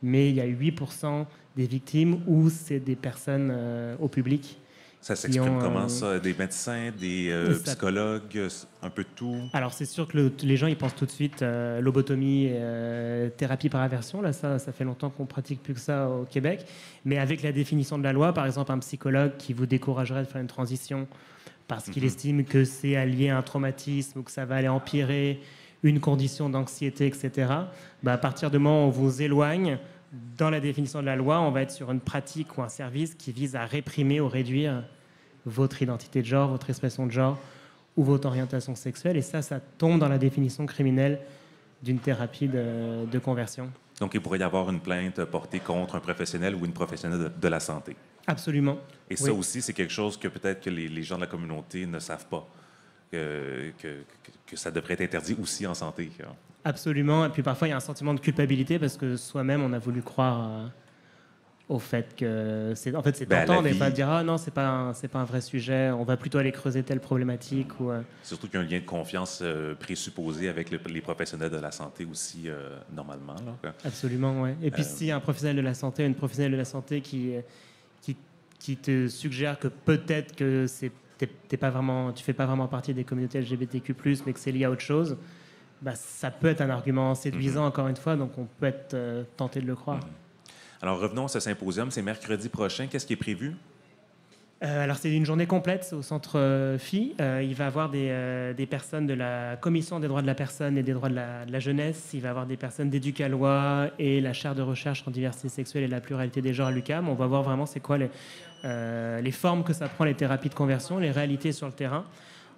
mais il y a 8% des victimes où c'est des personnes au public. Ça s'exprime comment, ça? Des médecins, des psychologues, un peu de tout? Alors, c'est sûr que les gens, ils pensent tout de suite lobotomie, thérapie par aversion. Là, ça fait longtemps qu'on pratique plus que ça au Québec. Mais avec la définition de la loi, par exemple, un psychologue qui vous découragerait de faire une transition parce qu'il estime que c'est allié à un traumatisme ou que ça va aller empirer une condition d'anxiété, etc., à partir du moment où on vous éloigne, dans la définition de la loi, on va être sur une pratique ou un service qui vise à réprimer ou réduire votre identité de genre, votre expression de genre ou votre orientation sexuelle. Et ça tombe dans la définition criminelle d'une thérapie de conversion. Donc, il pourrait y avoir une plainte portée contre un professionnel ou une professionnelle de la santé. Absolument. Et ça aussi, c'est quelque chose que peut-être que les gens de la communauté ne savent pas, que ça devrait être interdit aussi en santé. Absolument. Et puis parfois, il y a un sentiment de culpabilité parce que soi-même, on a voulu croire au fait que c'est tentant des fois de dire non, c'est pas un vrai sujet, on va plutôt aller creuser telle problématique ou surtout qu'il y a un lien de confiance présupposé avec les professionnels de la santé aussi normalement là. Absolument, ouais. Et puis si un professionnel de la santé, une professionnelle de la santé qui te suggère que peut-être que tu fais pas vraiment partie des communautés LGBTQ+, mais que c'est lié à autre chose, ça peut être un argument séduisant encore une fois, donc on peut être tenté de le croire. Alors, revenons à ce symposium. C'est mercredi prochain. Qu'est-ce qui est prévu? Alors, c'est une journée complète au Centre Phi. Il va y avoir des personnes de la Commission des droits de la personne et des droits de la jeunesse. Il va y avoir des personnes d'Éducalois et la chaire de recherche en diversité sexuelle et la pluralité des genres à l'UQAM. On va voir vraiment c'est quoi les formes que ça prend, les thérapies de conversion, les réalités sur le terrain.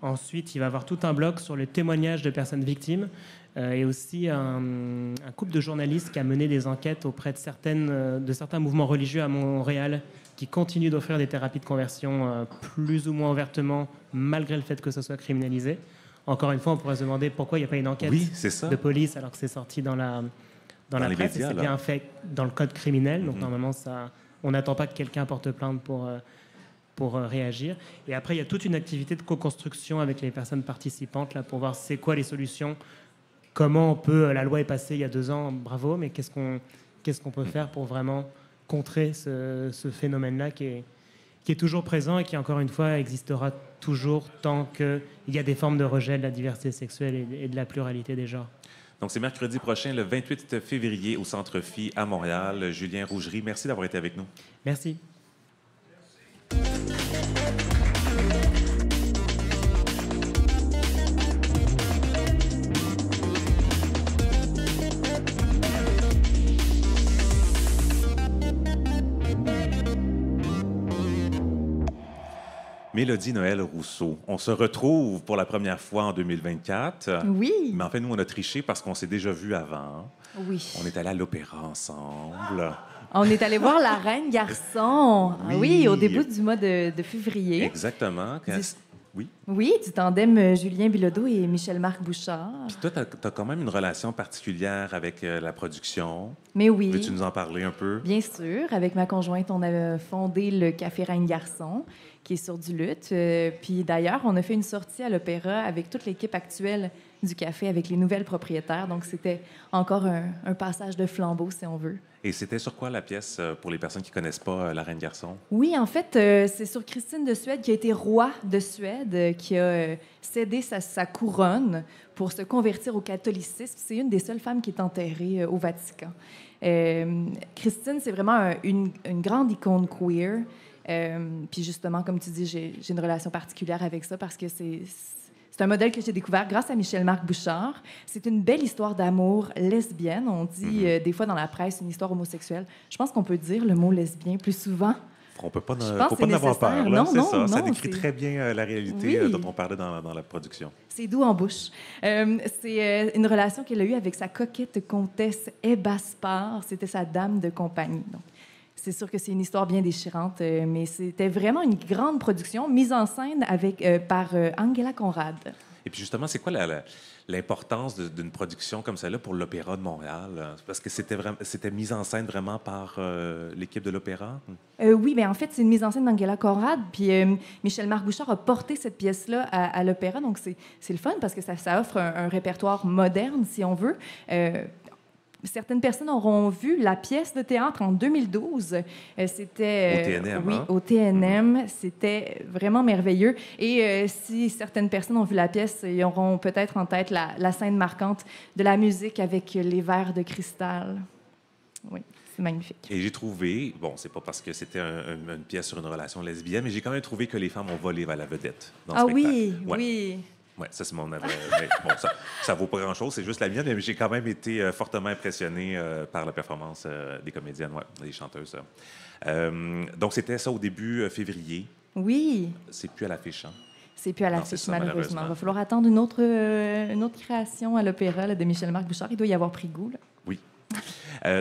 Ensuite, il va y avoir tout un bloc sur le témoignage de personnes victimes et aussi un couple de journalistes qui a mené des enquêtes auprès de certains mouvements religieux à Montréal qui continuent d'offrir des thérapies de conversion plus ou moins ouvertement, malgré le fait que ce soit criminalisé. Encore une fois, on pourrait se demander pourquoi il n'y a pas une enquête de police alors que c'est sorti dans la presse. Médias, c'est bien fait dans le code criminel, donc normalement, on n'attend pas que quelqu'un porte plainte pour réagir. Et après, il y a toute une activité de co-construction avec les personnes participantes là, pour voir c'est quoi les solutions, comment on peut... La loi est passée il y a 2 ans, bravo, mais qu'est-ce qu'on peut faire pour vraiment contrer ce phénomène-là qui est toujours présent et qui, encore une fois, existera toujours tant qu'il y a des formes de rejet de la diversité sexuelle et de la pluralité des genres. Donc, c'est mercredi prochain, le 28 février, au Centre Phi à Montréal. Julien Rougerie, merci d'avoir été avec nous. Merci. Mélodie Noël Rousseau, on se retrouve pour la première fois en 2024. Oui. Mais en fait, nous, on a triché parce qu'on s'est déjà vus avant. Oui. On est allés à l'opéra ensemble. On est allé voir La Reine Garçon. Oui, au début du mois de février. Exactement. Oui. Oui, du tandem Julien Bilodeau et Michel-Marc Bouchard. Puis toi, tu as quand même une relation particulière avec la production. Mais oui. Veux-tu nous en parler un peu? Bien sûr. Avec ma conjointe, on a fondé le Café Reine Garçon, qui est sur du luth. Puis d'ailleurs, on a fait une sortie à l'Opéra avec toute l'équipe actuelle du café, avec les nouvelles propriétaires. Donc, c'était encore un passage de flambeau, si on veut. Et c'était sur quoi la pièce, pour les personnes qui ne connaissent pas La Reine Garçon? Oui, en fait, c'est sur Christine de Suède, qui a été roi de Suède, qui a cédé sa couronne pour se convertir au catholicisme. C'est une des seules femmes qui est enterrée au Vatican. Christine, c'est vraiment une grande icône queer. Puis justement, comme tu dis, j'ai une relation particulière avec ça parce que c'est un modèle que j'ai découvert grâce à Michel-Marc Bouchard. C'est une belle histoire d'amour lesbienne. On dit des fois dans la presse une histoire homosexuelle. Je pense qu'on peut dire le mot lesbien plus souvent. On peut pas, faut pas en avoir peur. Là, c'est ça. Ça décrit c'est... très bien la réalité oui. dont on parlait dans la production. C'est doux en bouche. C'est une relation qu'elle a eue avec sa coquette comtesse Ebba Spar. C'était sa dame de compagnie. Donc, c'est sûr que c'est une histoire bien déchirante, mais c'était vraiment une grande production mise en scène par Angela Conrad. Et puis justement, c'est quoi l'importance d'une production comme celle-là pour l'Opéra de Montréal? Parce que c'était mis en scène vraiment par l'équipe de l'Opéra? Oui, bien en fait, c'est une mise en scène d'Angela Conrad. Puis Michel-Marc Bouchard a porté cette pièce-là à l'Opéra. Donc, c'est le fun parce que ça offre un répertoire moderne, si on veut. Certaines personnes auront vu la pièce de théâtre en 2012. C'était... Au TNM, oui, au TNM. C'était vraiment merveilleux. Et si certaines personnes ont vu la pièce, ils auront peut-être en tête la scène marquante de la musique avec les verres de cristal. Oui, c'est magnifique. Et j'ai trouvé, bon, c'est pas parce que c'était une pièce sur une relation lesbienne, mais j'ai quand même trouvé que les femmes ont volé à la vedette dans le spectacle. Oui, ouais. oui. Oui, ça, c'est mon avis. Bon, ça vaut pas grand-chose, c'est juste la mienne, mais j'ai quand même été fortement impressionné par la performance des comédiennes, des chanteuses. Donc, c'était ça au début février. Oui. C'est plus à l'affiche, hein? C'est plus à l'affiche, malheureusement. Il va falloir attendre une autre création à l'Opéra là, de Michel-Marc Bouchard. Il doit y avoir pris goût. Là. Oui.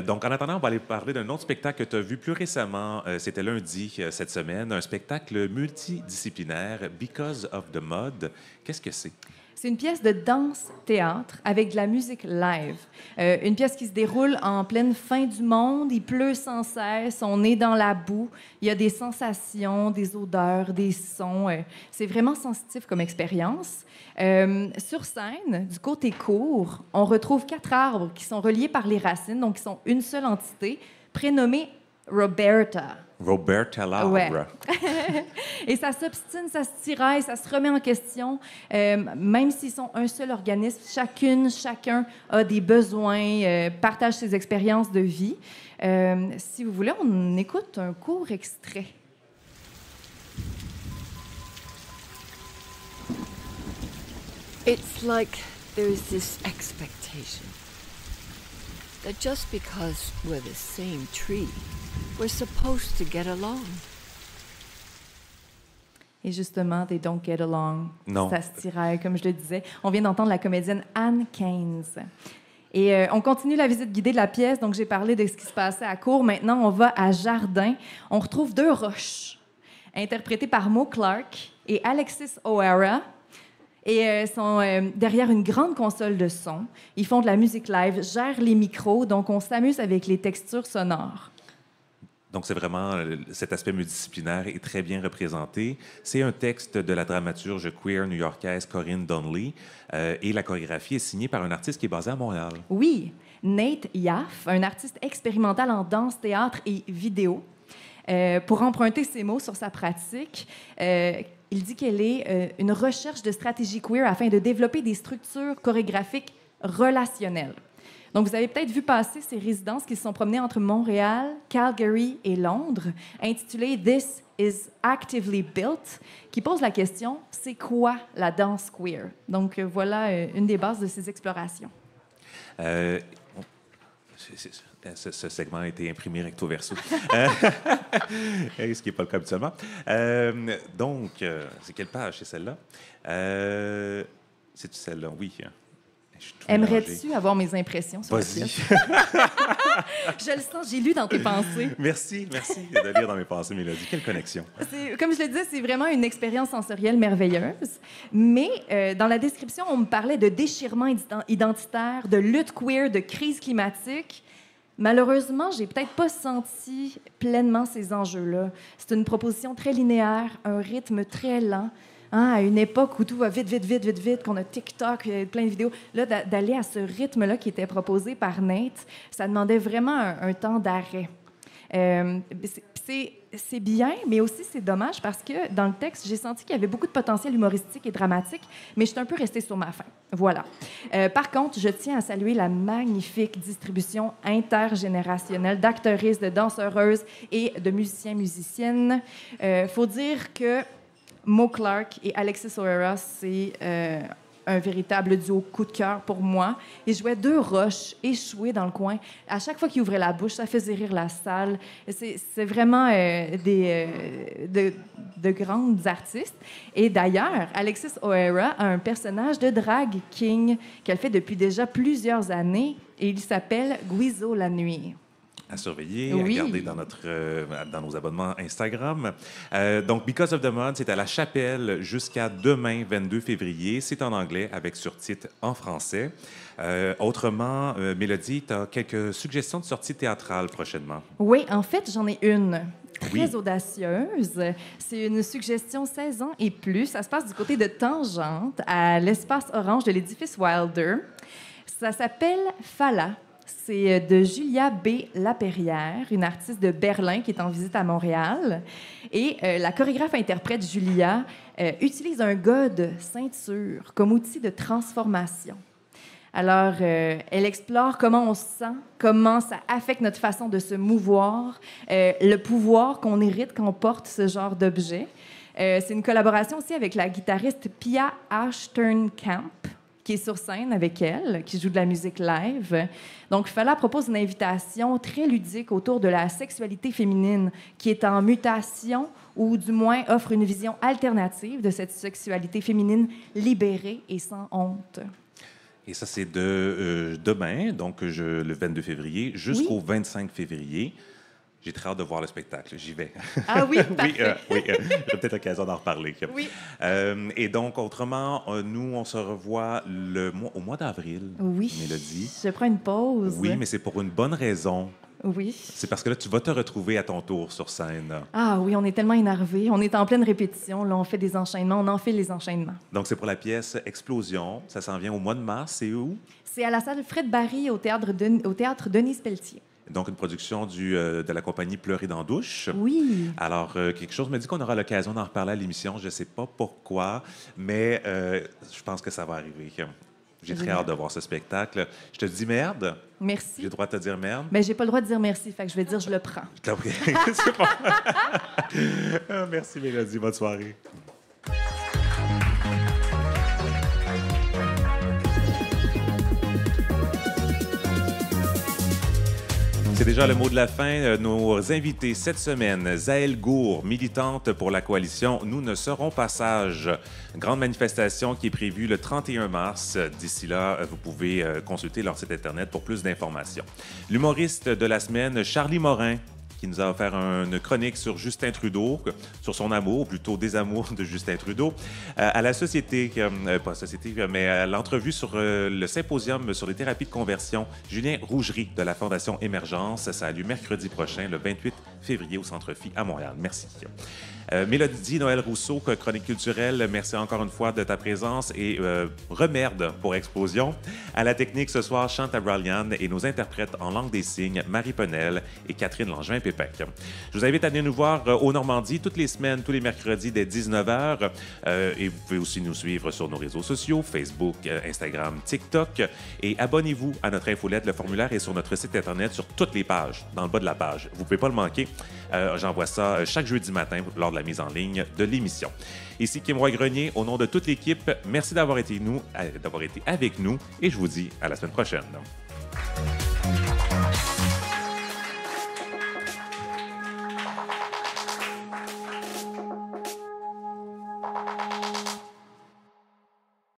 Donc, en attendant, on va aller parler d'un autre spectacle que tu as vu plus récemment. C'était lundi cette semaine, un spectacle multidisciplinaire, Because of the Mud. Qu'est-ce que c'est? C'est une pièce de danse-théâtre avec de la musique live. Une pièce qui se déroule en pleine fin du monde. Il pleut sans cesse. On est dans la boue. Il y a des sensations, des odeurs, des sons. C'est vraiment sensitif comme expérience. Sur scène, du côté court, on retrouve 4 arbres qui sont reliés par les racines, donc qui sont une seule entité, prénommée Roberta. Roberta l'arbre. Ouais. Et ça s'obstine, ça se tiraille, ça se remet en question. Même s'ils sont un seul organisme, chacun a des besoins, partage ses expériences de vie. Si vous voulez, on écoute un court extrait. It's like there's this expectation that just because we're the same tree, we're supposed to get along. Et justement, they don't get along. Non. Ça se tiraille, comme je le disais. On vient d'entendre la comédienne Anne Keynes. Et on continue la visite guidée de la pièce. Donc, j'ai parlé de ce qui se passait à Cour. Maintenant, on va à Jardin. On retrouve 2 roches, interprétées par Mo Clark et Alexis O'Hara. Et sont derrière une grande console de son. Ils font de la musique live, gèrent les micros. Donc, on s'amuse avec les textures sonores. Donc, c'est vraiment cet aspect multidisciplinaire est très bien représenté. C'est un texte de la dramaturge queer new-yorkaise Corinne Donnelly et la chorégraphie est signée par un artiste qui est basé à Montréal. Oui, Nate Yaff, un artiste expérimental en danse, théâtre et vidéo. Pour emprunter ses mots sur sa pratique, il dit qu'elle est une recherche de stratégie queer afin de développer des structures chorégraphiques relationnelles. Donc, vous avez peut-être vu passer ces résidences qui se sont promenées entre Montréal, Calgary et Londres, intitulées « This is actively built », qui pose la question « C'est quoi la danse queer ?» Donc, voilà une des bases de ces explorations. Ce segment a été imprimé recto verso, ce qui n'est pas le cas habituellement. Donc, c'est quelle page, c'est celle-là? C'est celle-là, oui. Aimerais-tu avoir mes impressions sur la Vas-y. pièce? Je le sens, j'ai lu dans tes pensées. Merci de lire dans mes pensées, Mélodie. Quelle connexion. Comme je le disais, c'est vraiment une expérience sensorielle merveilleuse. Mais dans la description, on me parlait de déchirement identitaire, de lutte queer, de crise climatique. Malheureusement, j'ai peut-être pas senti pleinement ces enjeux-là. C'est une proposition très linéaire, un rythme très lent. Hein, à une époque où tout va vite, vite, vite, vite, vite, qu'on a TikTok, plein de vidéos, là, d'aller à ce rythme-là qui était proposé par Nate, ça demandait vraiment un temps d'arrêt. C'est bien, mais aussi c'est dommage parce que dans le texte, j'ai senti qu'il y avait beaucoup de potentiel humoristique et dramatique, mais je suis un peu restée sur ma faim. Voilà. Par contre, je tiens à saluer la magnifique distribution intergénérationnelle d'actrices, de danseuses et de musiciens-musiciennes. Faut dire que Mo Clark et Alexis O'Hara, c'est un véritable duo coup de cœur pour moi. Ils jouaient deux roches échouées dans le coin. À chaque fois qu'ils ouvraient la bouche, ça faisait rire la salle. C'est vraiment de grandes artistes. Et d'ailleurs, Alexis O'Hara a un personnage de drag king qu'elle fait depuis déjà plusieurs années et il s'appelle Guizo la nuit. À surveiller, oui. à garder dans nos abonnements Instagram. Donc, Because of the Mud, c'est à la Chapelle jusqu'à demain, 22 février. C'est en anglais avec surtitres en français. Autrement, Mélodie, tu as quelques suggestions de sorties théâtrales prochainement. Oui, en fait, j'en ai une. Très audacieuse. C'est une suggestion 16 ans et plus. Ça se passe du côté de Tangente, à l'espace orange de l'édifice Wilder. Ça s'appelle Fala. C'est de Julia B. Lapérière, une artiste de Berlin qui est en visite à Montréal. Et la chorégraphe-interprète Julia utilise un god ceinture comme outil de transformation. Alors, elle explore comment on se sent, comment ça affecte notre façon de se mouvoir, le pouvoir qu'on hérite quand on porte ce genre d'objet. C'est une collaboration aussi avec la guitariste Pia Ashton-Camp, qui est sur scène avec elle, qui joue de la musique live. Donc, Fala propose une invitation très ludique autour de la sexualité féminine qui est en mutation ou du moins offre une vision alternative de cette sexualité féminine libérée et sans honte. Et ça, c'est de demain, donc le 22 février, jusqu'au 25 février. J'ai très hâte de voir le spectacle. J'y vais. Ah oui, parfait. Oui, j'ai peut-être l'occasion d'en reparler. Oui. Et donc, autrement, nous, on se revoit au mois d'avril, Oui. Mélodie. Je prends une pause. Oui, mais c'est pour une bonne raison. Oui. C'est parce que là, tu vas te retrouver à ton tour sur scène. Ah oui, on est tellement énervés. On est en pleine répétition. Là, on fait des enchaînements. On enfile les enchaînements. Donc, c'est pour la pièce Explosion. Ça s'en vient au mois de mars. C'est où? C'est à la salle Fred Barry au théâtre Denise Pelletier. Donc, une production de la compagnie Pleurer dans la douche. Oui. Alors, quelque chose me dit qu'on aura l'occasion d'en reparler à l'émission. Je ne sais pas pourquoi, mais je pense que ça va arriver. J'ai très hâte de voir ce spectacle. Je te dis merde. Merci. J'ai le droit de te dire merde. Mais j'ai pas le droit de dire merci, fait que je vais dire je le prends. C'est bon. Merci, Mélodie. Bonne soirée. C'est déjà le mot de la fin. Nos invités cette semaine, Zaël Gour, militante pour la coalition Nous ne serons pas sages. Grande manifestation qui est prévue le 31 mars. D'ici là, vous pouvez consulter leur site Internet pour plus d'informations. L'humoriste de la semaine, Charlie Morin, qui nous a offert une chronique sur Justin Trudeau, sur son amour, ou plutôt désamour de Justin Trudeau, à la société, pas société, mais à l'entrevue sur le symposium sur les thérapies de conversion, Julien Rougerie de la Fondation Émergence. Ça a lieu mercredi prochain, le 28 février, au Centre Phi à Montréal. Merci. Mélodie Noël Rousseau, chronique culturelle, merci encore une fois de ta présence et remerde pour Explosion. À la technique ce soir, Chante Abralian et nos interprètes en langue des signes, Marie Penel et Catherine Langevin-Pépec. Je vous invite à venir nous voir au Normandie toutes les semaines, tous les mercredis dès 19h. Et vous pouvez aussi nous suivre sur nos réseaux sociaux, Facebook, Instagram, TikTok. Et abonnez-vous à notre infolette. Le formulaire est sur notre site Internet, sur toutes les pages, dans le bas de la page. Vous ne pouvez pas le manquer. J'envoie ça chaque jeudi matin lors de la mise en ligne de l'émission. Ici Kim Roy-Grenier, au nom de toute l'équipe, merci d'avoir été avec nous et je vous dis à la semaine prochaine.